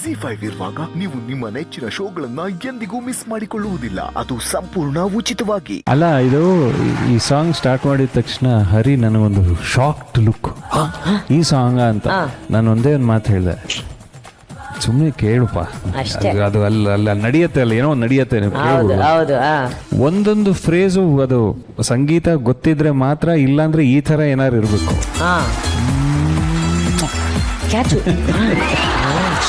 ZEE5 ಇರುವಾಗ ನೀವು ನಿಮ್ಮ ನೆಚ್ಚಿನ ಶೋಗಳನ್ನ ಎಂದಿಗೂ ಮಿಸ್ ಮಾಡಿಕೊಳ್ಳುವುದಿಲ್ಲ. ಅದು ಸಂಪೂರ್ಣ ಉಚಿತವಾಗಿ. ಅಲ್ಲ, ಇದು ಈ ಸಾಂಗ್ ಸ್ಟಾರ್ಟ್ ಮಾಡಿದ ತಕ್ಷಣ ಹರಿ ನನಗೊಂದು ಶಾಕ್ಡ್ ಲುಕ್, ಈ ಸಾಂಗ್ ಅಂತ ನಾನು ಒಂದೇ ಒಂದು ಮಾತು ಹೇಳಿದೆ, ಸುಮ್ಮನೆ ಕೇಳುಪ್ಪ, ಅದು ಅಲ್ಲ ನಡೆಯುತ್ತೆ, ಅಲ್ಲ ಏನೋ ನಡೆಯುತ್ತೆ, ಒಂದೊಂದು ಫ್ರೇಸು ಅದು ಸಂಗೀತ ಗೊತ್ತಿದ್ರೆ ಮಾತ್ರ, ಇಲ್ಲಾಂದ್ರೆ ಈ ತರ ಏನಾರು ಇರಬೇಕು.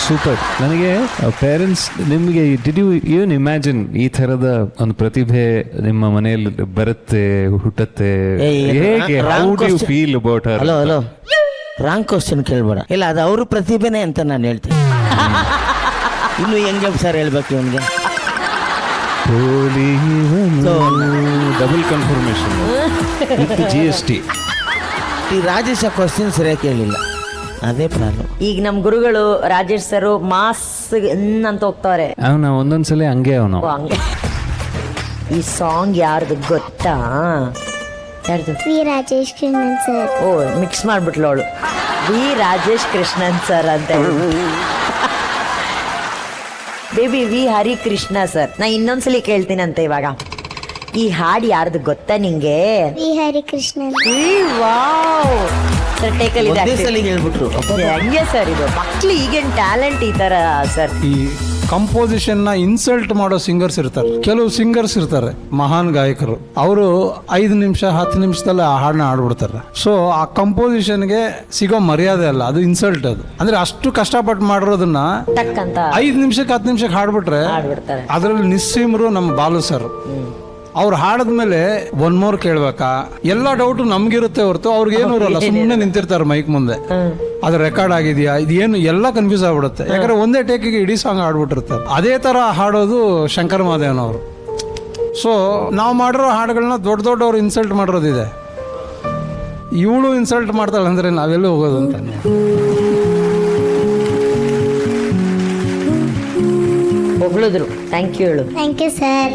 ಸೂಪರ್. ನನಗೆ ಪೇರೆಂಟ್ಸ್, ನಿಮಗೆ ಡಿಡ್ ಯು ಇವನ್ ಇಮ್ಯಾಜಿನ್ ಈ ಥರದ ಒಂದು ಪ್ರತಿಭೆ ನಿಮ್ಮ ಮನೆಯಲ್ಲಿ ಬರುತ್ತೆ, ಹುಟ್ಟತ್ತೆ? ಹೇಗೆ, how do you feel about her? Hello, wrong question ಕೇಳ್ಬೇಡ. ಇಲ್ಲ, ಅದು ಅವ್ರ ಪ್ರತಿಭೆನೇ ಅಂತ ನಾನು ಹೇಳ್ತೀನಿ. ಇನ್ನು ಹೆಂಗೆ ಸರ್ ಹೇಳ್ಬೇಕು ಇವನಿಗೆ? Double confirmation with GST. ಈ ರಾಜೇಶ ಕ್ವಶನ್ ಸರಿಯಾಗಿ ಕೇಳಿಲ್ಲ, ಅದೇ ಪ್ರಾಬ್ಲಮ್. ಈಗ ನಮ್ ಗುರುಗಳು ರಾಜೇಶ್ ಸರ್ ಮಾಸ್ ಅಂತ ಹೋಗ್ತಾರೆ. ಅವನ ಒಂದೊಂದ್ಸಲ ಹಂಗೆ ಅವನು. ಹಂಗೆ. ಈ ಸಾಂಗ್ ಯಾರ್ದು ಗೊತ್ತಾ? ಯಾರ್ದು? V Rajesh Krishnan sir. ಓ, ಮಿಕ್ಸ್ ಮಾಡ್ಬಿಟ್ಲು ಅವಳು. ವಿ ರಾಜೇಶ್ ಕೃಷ್ಣನ್ ಸರ್ ಅಂತ ಬೇಬಿ ವಿ ಹರಿಕೃಷ್ಣ ಸರ್. ನಾ ಇನ್ನೊಂದ್ಸಲಿ ಕೇಳ್ತೀನಂತೆ ಇವಾಗ. ಈ ಹಾಡು ಯಾರ್ದು ಗೊತ್ತಾ ನಿಂಗೆ? ವಿ ಹರಿಕೃಷ್ಣನ್. ವಾವ್ ಸರ್, ಟೇಕಲ್ ಇದೆ. ಹೇಳ್ಬಿಟ್ರು ಹಂಗೆ ಸರ್, ಇದು ಮಕ್ಳು ಈಗಿನ ಟ್ಯಾಲೆಂಟ್ ಈ ತರ ಸರ್. ಈ ಕಂಪೋಸಿಷನ್ ನ ಇನ್ಸಲ್ಟ್ ಮಾಡೋ ಸಿಂಗರ್ಸ್ ಇರ್ತಾರೆ. ಕೆಲವು ಸಿಂಗರ್ಸ್ ಇರ್ತಾರೆ, ಮಹಾನ್ ಗಾಯಕರು, ಅವರು 5 ನಿಮಿಷ 10 ನಿಮಿಷದಲ್ಲಿ ಆ ಹಾಡನ್ನ ಹಾಡ್ಬಿಡ್ತಾರೆ. ಸೊ ಆ ಕಂಪೋಸಿಷನ್ಗೆ ಸಿಗೋ ಮರ್ಯಾದೆ ಅಲ್ಲ, ಅದು ಇನ್ಸಲ್ಟ್. ಅದು ಅಂದ್ರೆ ಅಷ್ಟು ಕಷ್ಟಪಟ್ಟು ಮಾಡಿರೋದನ್ನ ಟಕ್ ಅಂತ 5 ನಿಮಿಷಕ್ಕೆ 10 ನಿಮಿಷಕ್ಕೆ ಹಾಡ್ಬಿಟ್ರೆ, ಅದ್ರಲ್ಲಿ ನಿಸ್ಸೀಮರು ನಮ್ಮ ಬಾಲು ಸರ್. ಅವ್ರು ಹಾಡದ್ಮೇಲೆ ಒನ್ ಮೋರ್ ಕೇಳ್ಬೇಕಾ, ಎಲ್ಲ ಡೌಟ್ ನಮ್ಗಿರುತ್ತೆ ಹೊರತು ಅವ್ರಿಗೇನು ಇರೋಲ್ಲ. ಸುಮ್ಮನೆ ನಿಂತಿರ್ತಾರೆ ಮೈಕ್ ಮುಂದೆ, ಅದು ರೆಕಾರ್ಡ್ ಆಗಿದೆಯಾ ಇದೇನು ಎಲ್ಲ ಕನ್ಫ್ಯೂಸ್ ಆಗ್ಬಿಡುತ್ತೆ. ಯಾಕಂದ್ರೆ ಒಂದೇ ಟೇಕಿಗೆ ಇಡೀ ಸಾಂಗ್ ಹಾಡ್ಬಿಟ್ಟಿರ್ತಾರೆ. ಅದೇ ತರ ಹಾಡೋದು ಶಂಕರ್ ಮಹಾದೇವನವರು. ಸೊ ನಾವು ಮಾಡಿರೋ ಹಾಡುಗಳನ್ನ ದೊಡ್ಡವ್ರು ಇನ್ಸಲ್ಟ್ ಮಾಡಿರೋದಿದೆ. ಇವಳು ಇನ್ಸಲ್ಟ್ ಮಾಡ್ತಾಳೆ ಅಂದ್ರೆ ನಾವೆಲ್ಲೂ ಹೋಗೋದು ಅಂತ. ಹೊಗಳಿದ್ರು, ಥ್ಯಾಂಕ್ ಯು ಹೇಳು. Thank you sir.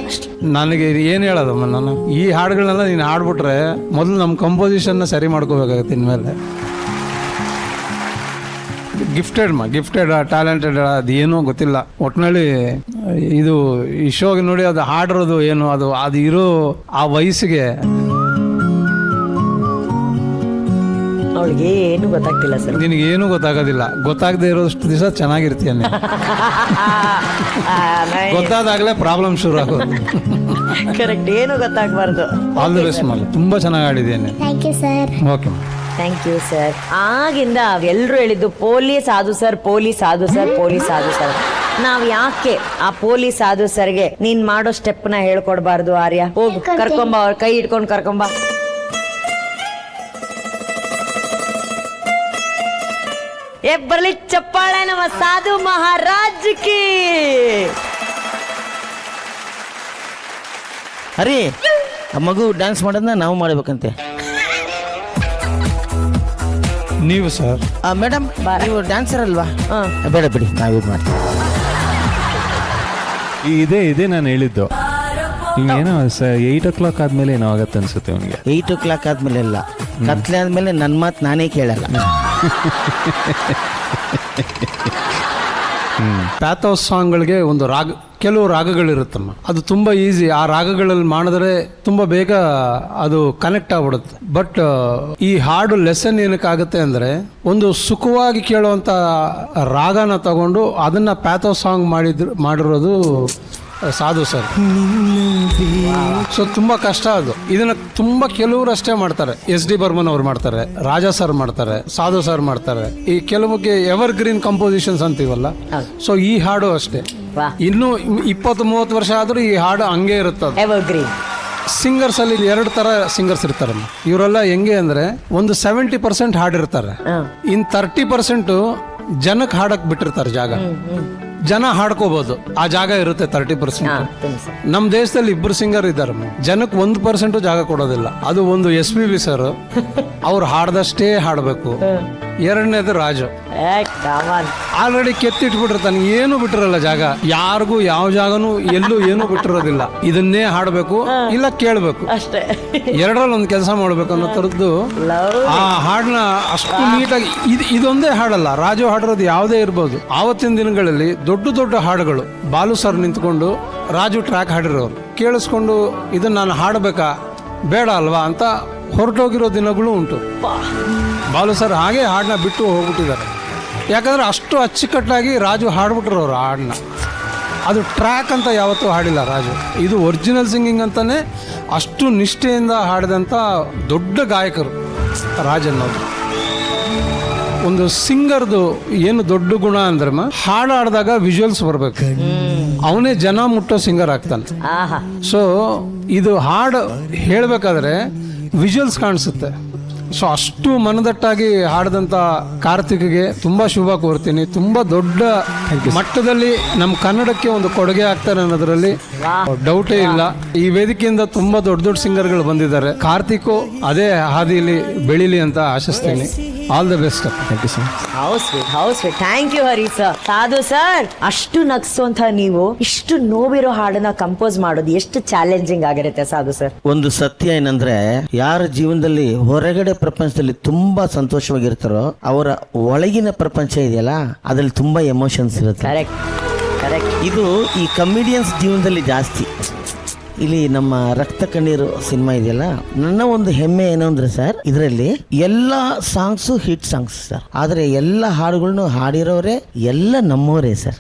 ನನಗೆ ಏನು ಹೇಳೋದಮ್ಮ, ನಾನು ಈ ಹಾಡುಗಳನ್ನೆಲ್ಲ ನೀನು ಹಾಡ್ಬಿಟ್ರೆ ಮೊದಲು ನಮ್ಮ ಕಂಪೋಸಿಷನ್ನ ಸರಿ ಮಾಡ್ಕೋಬೇಕಾಗತ್ತೆ. ಇನ್ಮೇಲೆ ಗಿಫ್ಟೆಡ್ ಟ್ಯಾಲೆಂಟೆಡ್ ಅದೇನೋ ಗೊತ್ತಿಲ್ಲ. ಒಟ್ಟಿನಲ್ಲಿ ಇದು ಈ ಶೋಗೆ ನೋಡಿ, ಅದು ಹಾಡಿರೋದು ಏನು, ಅದು ಇರೋ ಆ ವಯಸ್ಸಿಗೆ ಅವಳಿಗೆ ಏನು ಗೊತ್ತಾಗ್ತಿಲ್ಲ ಸರ್. ನಿನಗೆ ಏನು ಗೊತ್ತಾಗೋದಿಲ್ಲ. ಗೊತ್ತಾಗದೆ ಇರೋಷ್ಟು ದಿವಸ ಚೆನ್ನಾಗಿರ್ತೀಯ. ಗೊತ್ತಾದಾಗಲೇ ಪ್ರಾಬ್ಲಮ್ ಶುರು ಆಗೋದು. ಕರೆಕ್ಟ್, ಏನು ಗೊತ್ತಾಗಬಾರ್ದು. ಆಲ್ ದಿ ಬೆಸ್ಟ್ ಮಾಡಿ, ತುಂಬಾ ಚೆನ್ನಾಗಿ ಆಡಿದ್ದೇನೆ. Thank you sir. Okay, thank you sir. ಆಗಿಂದ ಎಲ್ಲರೂ ಹೇಳಿದ್ದು ಪೊಲೀಸ್ ಆದು ಸರ್, ಪೊಲೀಸ್ ಆದು ಸರ್, ಪೊಲೀಸ್ ಆದು ಸರ್. ನಾವ್ ಯಾಕೆ ಆ ಪೊಲೀಸ್ ಆದು ಸರ್ಗೆ ನೀನ್ ಮಾಡೋ ಸ್ಟೆಪ್ ನ ಹೇಳ್ಕೊಡ್ಬಾರ್ದು? ಆರ್ಯ, ಹೋಗು, ಕರ್ಕೊಂಬ, ಅವ್ರ ಕೈ ಇಟ್ಕೊಂಡು ಕರ್ಕೊಂಬ. ಬರ್ಲಿ ಚಪ್ಪಾಳೆ ನಮ್ಮ ಸಾಧು ಮಹಾರಾಜ್ ಕಿ. ಅರೆ, ಆ ಮಗು ಡ್ಯಾನ್ಸ್ ಮಾಡೋದನ್ನ ನಾವು ಮಾಡ್ಬೇಕಂತೆ. ನೀವು ಸರ್? ಮೇಡಮ್, ನೀವು ಡ್ಯಾನ್ಸರ್ ಅಲ್ವಾ? ಬೇಡ ಬಿಡಿ, ನಾವೇ ಮಾಡ್ತೀವಿ. ಇದೇ ನಾನು ಹೇಳಿದ್ದು. ಹಿಂಗೇನೋ 8 o'clock ಆದ್ಮೇಲೆ ಏನೋ ಆಗತ್ತೆ ಅನ್ಸುತ್ತೆ ಅವನಿಗೆ. 8 o'clock ಆದ್ಮೇಲೆ ಇಲ್ಲ, ಕತ್ಲೆ ಆದ್ಮೇಲೆ ನನ್ನ ಮಾತು ನಾನೇ ಕೇಳಲ್ಲ. ಪ್ಯಾಥೋಸ್ ಸಾಂಗ್ಗಳಿಗೆ ಒಂದು ಕೆಲವು ರಾಗಗಳಿರುತ್ತಮ್ಮ, ಅದು ತುಂಬ ಈಸಿ. ಆ ರಾಗಗಳಲ್ಲಿ ಮಾಡಿದ್ರೆ ತುಂಬ ಬೇಗ ಅದು ಕನೆಕ್ಟ್ ಆಗ್ಬಿಡುತ್ತೆ. ಬಟ್ ಈ ಹಾಡು ಲೆಸನ್ ಏನಕ್ಕಾಗುತ್ತೆ ಅಂದರೆ, ಒಂದು ಸುಖವಾಗಿ ಕೇಳುವಂಥ ರಾಗನ ತಗೊಂಡು ಅದನ್ನು ಪ್ಯಾಥೋಸ್ ಸಾಂಗ್ ಮಾಡಿರೋದು ಸಾಧು ಸರ್. ಸೊ ತುಂಬ ಕಷ್ಟ ಅದು. ಇದನ್ನ ತುಂಬ ಕೆಲವರು ಅಷ್ಟೇ ಮಾಡ್ತಾರೆ. SD ಬರ್ಮನ್ ಅವ್ರು ಮಾಡ್ತಾರೆ, ರಾಜಾ ಸರ್ ಮಾಡ್ತಾರೆ, ಸಾಧು ಸರ್ ಮಾಡ್ತಾರೆ. ಈ ಕೆಲವಕ್ಕೆ ಎವರ್ ಗ್ರೀನ್ ಕಂಪೋಸಿಷನ್ಸ್ ಅಂತೀವಲ್ಲ. ಸೊ ಈ ಹಾಡು ಅಷ್ಟೇ. ಇನ್ನು 20-30 ವರ್ಷ ಆದ್ರೂ ಈ ಹಾಡು ಹಂಗೆ ಇರುತ್ತೆ. ಎವರ್ ಗ್ರೀನ್ ಸಿಂಗರ್ಸ್ ಅಲ್ಲಿ 2 ತರ ಸಿಂಗರ್ಸ್ ಇರ್ತಾರಲ್ಲ. ಇವರೆಲ್ಲ ಹೆಂಗೆ ಅಂದ್ರೆ, ಒಂದು 70% ಹಾಡಿರ್ತಾರೆ, ಇನ್ 30% ಜನಕ್ಕೆ ಹಾಡಕ್ ಬಿಟ್ಟಿರ್ತಾರೆ ಜಾಗ. ಜನ ಹಾಡ್ಕೋಬಹುದು, ಆ ಜಾಗ ಇರುತ್ತೆ 30%. ನಮ್ಮ ದೇಶದಲ್ಲಿ 2 ಸಿಂಗರ್ ಇದ್ದಾರೆ, ಜನಕ್ಕೆ 1% ಜಾಗ ಕೊಡೋದಿಲ್ಲ. ಅದು ಒಂದು SPB ಸರ್, ಅವ್ರು ಹಾಡ್ದಷ್ಟೇ ಹಾಡಬೇಕು. ಎರಡನೇದು ರಾಜು. ಆಲ್ರೆಡಿ ಕೆತ್ತಿಟ್ಬಿಟ್ಟಿರ್ತಾನೆ, ಏನು ಬಿಟ್ಟಿರಲ್ಲ ಜಾಗ, ಯಾರಿಗೂ ಯಾವ ಜಾಗನೂ ಎಲ್ಲೂ ಏನೂ ಬಿಟ್ಟಿರೋದಿಲ್ಲ. ಇದನ್ನೇ ಹಾಡಬೇಕು ಇಲ್ಲ ಕೇಳಬೇಕು, ಅಷ್ಟೇ. ಎರಡರಲ್ಲಿ ಒಂದು ಕೆಲಸ ಮಾಡ್ಬೇಕು ಅನ್ನೋ ಥರದ್ದು ಆ ಹಾಡನ್ನ ಅಷ್ಟು ನೀಟಾಗಿ. ಇದೊಂದೇ ಹಾಡಲ್ಲ, ರಾಜು ಹಾಡಿರೋದು ಯಾವುದೇ ಇರ್ಬೋದು. ಆವತ್ತಿನ ದಿನಗಳಲ್ಲಿ ದೊಡ್ಡ ದೊಡ್ಡ ಹಾಡುಗಳು ಬಾಲು ಸರ್ ನಿಂತ್ಕೊಂಡು ರಾಜು ಟ್ರ್ಯಾಕ್ ಹಾಡಿರೋರು ಕೇಳಿಸ್ಕೊಂಡು ಇದನ್ನ ನಾನು ಹಾಡಬೇಕಾ ಬೇಡ ಅಲ್ವಾ ಅಂತ ಹೊರಟೋಗಿರೋ ದಿನಗಳು ಉಂಟು. ಬಾಲು ಸರ್ ಹಾಗೆ ಹಾಡನ್ನ ಬಿಟ್ಟು ಹೋಗ್ಬಿಟ್ಟಿದ್ದಾರೆ. ಯಾಕಂದ್ರೆ ಅಷ್ಟು ಅಚ್ಚುಕಟ್ಟಾಗಿ ರಾಜು ಹಾಡ್ಬಿಟ್ರವ್ರು ಆ ಹಾಡನ್ನ. ಅದು ಟ್ರ್ಯಾಕ್ ಅಂತ ಯಾವತ್ತೂ ಹಾಡಿಲ್ಲ ರಾಜು. ಇದು ಒರಿಜಿನಲ್ ಸಿಂಗಿಂಗ್ ಅಂತಾನೆ ಅಷ್ಟು ನಿಷ್ಠೆಯಿಂದ ಹಾಡಿದಂಥ ದೊಡ್ಡ ಗಾಯಕರು ರಾಜನ್ನವರು. ಒಂದು ಸಿಂಗರ್ದು ಏನು ದೊಡ್ಡ ಗುಣ ಅಂದ್ರೆ ಹಾಡು ಹಾಡಿದಾಗ ವಿಜುವಲ್ಸ್ ಬರಬೇಕು, ಅವನೇ ಜನ ಮುಟ್ಟೋ ಸಿಂಗರ್ ಆಗ್ತಾನೆ. ಸೊ ಇದು ಹಾಡು ಹೇಳಬೇಕಾದ್ರೆ ವಿಜುವಲ್ಸ್ ಕಾಣಿಸುತ್ತೆ. ಸೊ ಅಷ್ಟು ಮನದಟ್ಟಾಗಿ ಹಾಡಿದಂಥ ಕಾರ್ತಿಕ್ಗೆ ತುಂಬ ಶುಭ ಕೋರ್ತೀನಿ. ತುಂಬ ದೊಡ್ಡ ಮಟ್ಟದಲ್ಲಿ ನಮ್ಮ ಕನ್ನಡಕ್ಕೆ ಒಂದು ಕೊಡುಗೆ ಆಗ್ತಾರೆ ಅನ್ನೋದ್ರಲ್ಲಿ ಡೌಟೇ ಇಲ್ಲ. ಈ ವೇದಿಕೆಯಿಂದ ತುಂಬ ದೊಡ್ಡ ದೊಡ್ಡ ಸಿಂಗರ್ಗಳು ಬಂದಿದ್ದಾರೆ. ಕಾರ್ತಿಕ್ ಅದೇ ಹಾದಿಯಲ್ಲಿ ಬೆಳೀಲಿ ಅಂತ ಆಶಿಸ್ತೀನಿ. All the best. Thank you sir. ಹೌಸ್ thank you Hari sir. Sadhu sir, ಅಷ್ಟು ನಗ್ಸುವಂತ ನೀವು ಇಷ್ಟು ನೋವಿರೋ ಹಾಡನ್ನ ಕಂಪೋಸ್ ಮಾಡೋದು ಎಷ್ಟು ಚಾಲೆಂಜಿಂಗ್ ಆಗಿರುತ್ತೆ ಸಾಧು ಸರ್? ಒಂದು ಸತ್ಯ ಏನಂದ್ರೆ, ಯಾರ ಜೀವನದಲ್ಲಿ ಹೊರಗಡೆ ಪ್ರಪಂಚದಲ್ಲಿ ತುಂಬಾ ಸಂತೋಷವಾಗಿರ್ತಾರೋ ಅವರ ಒಳಗಿನ ಪ್ರಪಂಚ ಇದೆಯಲ್ಲ ಅದ್ರಲ್ಲಿ ತುಂಬಾ ಎಮೋಷನ್ಸ್ ಇರುತ್ತೆ. ಕರೆಕ್ಟ್. ಇದು ಈ ಕಮಿಡಿಯನ್ಸ್ ಜೀವನದಲ್ಲಿ ಜಾಸ್ತಿ. ಇಲ್ಲಿ ನಮ್ಮ ರಕ್ತ ಕಣ್ಣೀರು ಸಿನಿಮಾ ಇದೆಯಲ್ಲ, ನನ್ನ ಒಂದು ಹೆಮ್ಮೆ ಏನು ಅಂದ್ರೆ ಸರ್, ಇದರಲ್ಲಿ ಎಲ್ಲ ಸಾಂಗ್ಸು ಹಿಟ್ ಸಾಂಗ್ಸ್ ಸರ್. ಆದ್ರೆ ಎಲ್ಲ ಹಾಡುಗಳನ್ನು ಹಾಡಿರೋರೆ ಎಲ್ಲ ನಮ್ಮವರೇ ಸರ್.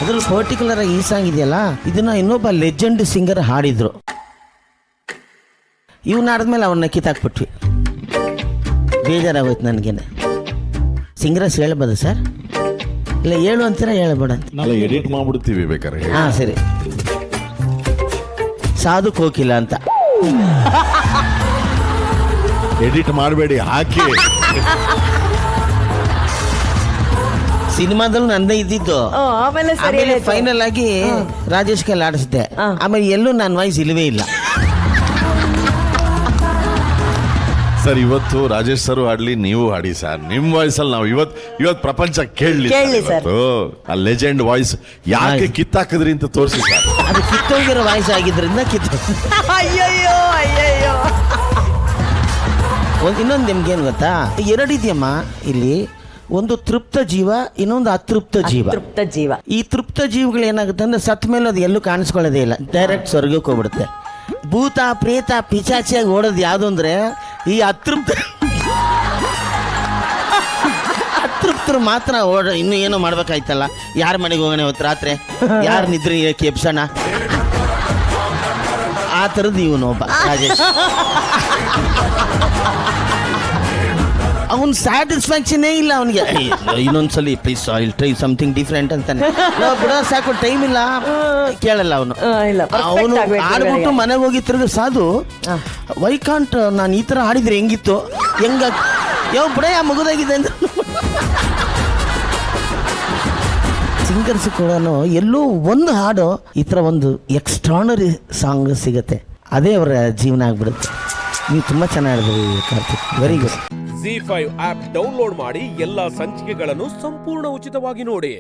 ಅದ್ರಲ್ಲಿ ಪರ್ಟಿಕ್ಯುಲರ್ ಆಗಿ ಈ ಸಾಂಗ್ ಇದೆಯಲ್ಲ, ಇದನ್ನ ಇನ್ನೊಬ್ಬ ಲೆಜೆಂಡ್ ಸಿಂಗರ್ ಹಾಡಿದ್ರು. ಇವನ್ನ ಆಡಿದ್ಮೇಲೆ ಅವನ್ನ ಕಿತ್ತಾಕ್ಬಿಟ್ವಿ. ಬೇಜಾರಾಗೋಯ್ತು ನನಗೇನೆ. ಸಿಂಗರ್ಸ್ ಹೇಳ್ಬೋದು ಸರ್? ಇಲ್ಲ ಹೇಳು ಅಂತೀರಾ ಹೇಳಬೇಡ? ನಾವು ಎಡಿಟ್ ಮಾಡ್ಬಿಡ್ತೀವಿ ಬೇಕಾದ್ರೆ. ಹಾ ಸರಿ. ಸಾಧು ಕೋಕಿಲ ಅಂತ ಎಡಿಟ್ ಮಾಡಬೇಡಿ, ಹಾಕಿ. ಸಿನಿಮಾದಲ್ಲೂ ನಂದೇ ಇದ್ದಿದ್ದು. ಆಮೇಲೆ ಫೈನಲ್ ಆಗಿ ರಾಜೇಶ್ ಕೈಲಿ ಆಡಿಸಿದ್ದೆ. ಆಮೇಲೆ ಎಲ್ಲೂ ನನ್ನ ವಾಯ್ಸ್ ಇಲ್ಲವೇ ಇಲ್ಲ. ಸರ್ ಇವತ್ತು ರಾಜೇಶ್ ಸರ್ ಹಾಡ್ಲಿ, ನೀವು ಹಾಡಿ ಸರ್ ನಿಮ್ ವಾಯ್ಸ್ ಅಲ್ಲಿ. ನಾವು ಇವತ್ತು ಪ್ರಪಂಚ ಕೇಳಲಿ ಸರ್. ಆ ಲೆಜೆಂಡ್ ವಾಯ್ಸ್ ಯಾಕೆ ಕಿತ್ತಾಕಿದ್ರಿ ಅಂತ ತೋರಿಸಿ ಸರ್. ಅದು ಕಿತ್ತೋಗಿರೋ ವಾಯ್ಸ್ ಆಗಿದ್ರಿಂದ ಅಯ್ಯಯ್ಯೋ ಇನ್ನೊಂದು ನಿಮ್ಗೇನು ಗೊತ್ತಾ, ಎರಡಿದೆಯಮ್ಮ ಇಲ್ಲಿ. ಒಂದು ತೃಪ್ತ ಜೀವ, ಇನ್ನೊಂದು ಅತೃಪ್ತ ಜೀವ. ಈ ತೃಪ್ತ ಜೀವಗಳು ಏನಾಗುತ್ತೆ ಅಂದ್ರೆ ಸತ್ ಮೇಲೆ ಅದು ಎಲ್ಲೂ ಕಾಣಿಸ್ಕೊಳ್ಳೋದೇ ಇಲ್ಲ, ಡೈರೆಕ್ಟ್ ಸ್ವರ್ಗಕ್ಕೆ ಹೋಗ್ಬಿಡುತ್ತೆ. ಭೂತ ಪ್ರೇತ ಪಿಚಾಚಿಯಾಗಿ ಓಡೋದು ಯಾವುದು ಅಂದ್ರೆ ಈ ಅತೃಪ್ತರು ಮಾತ್ರ ಇನ್ನು ಏನೋ ಮಾಡ್ಬೇಕಾಯ್ತಲ್ಲ. ಯಾರ ಮನೆಗೆ ಹೋಗೋಣ ಇವತ್ತು ರಾತ್ರಿ, ಯಾರ ನಿದ್ರೆ ಕೆಪ್ಸೋಣ, ಆ ಥರದ್ದು ಇವನು ಒಬ್ಬ ರಾಜೇಶ್. ಅವನ್ ಸ್ಯಾಟಿಸ್ಫ್ಯಾಕ್ಷನೇ ಇಲ್ಲ ಅವನಿಗೆ. ಇನ್ನೊಂದ್ಸಲಿ please I will try something different ಅಂತಾನೆ. ಬಿಡೋ ಸಾಕು, ಟೈಮ್ ಇಲ್ಲ, ಕೇಳಲ್ಲ ಅವನು. ಅವನು ಆಡ್ಬಿಟ್ಟು ಮನೆಗೆ ಹೋಗಿ ತಿರುಗಿ ಸಾಧು ವೈ ಕಾಂಟ್ ನಾನು ಈ ಥರ ಆಡಿದ್ರೆ ಹೆಂಗಿತ್ತು, ಯಾವ ಬಿಡ ಆ ಮಗುದಾಗಿದೆ ಅಂತ. ಸಿಂಗರ್ಸ್ ಕೂಡ ಎಲ್ಲೋ ಒಂದು ಹಾಡು ಈ ಥರ ಒಂದು ಎಕ್ಸ್ಟ್ರಾನರಿ ಸಾಂಗ್ ಸಿಗುತ್ತೆ, ಅದೇ ಅವರ ಜೀವನ ಆಗ್ಬಿಡುತ್ತೆ. ನೀವು ತುಂಬ ಚೆನ್ನಾಗಿದ್ರಿ Karthik, very good. ZEE5 app download ಮಾಡಿ ಎಲ್ಲಾ ಸಂಚಿಕೆಗಳನ್ನು ಸಂಪೂರ್ಣ ಉಚಿತವಾಗಿ ನೋಡಿ.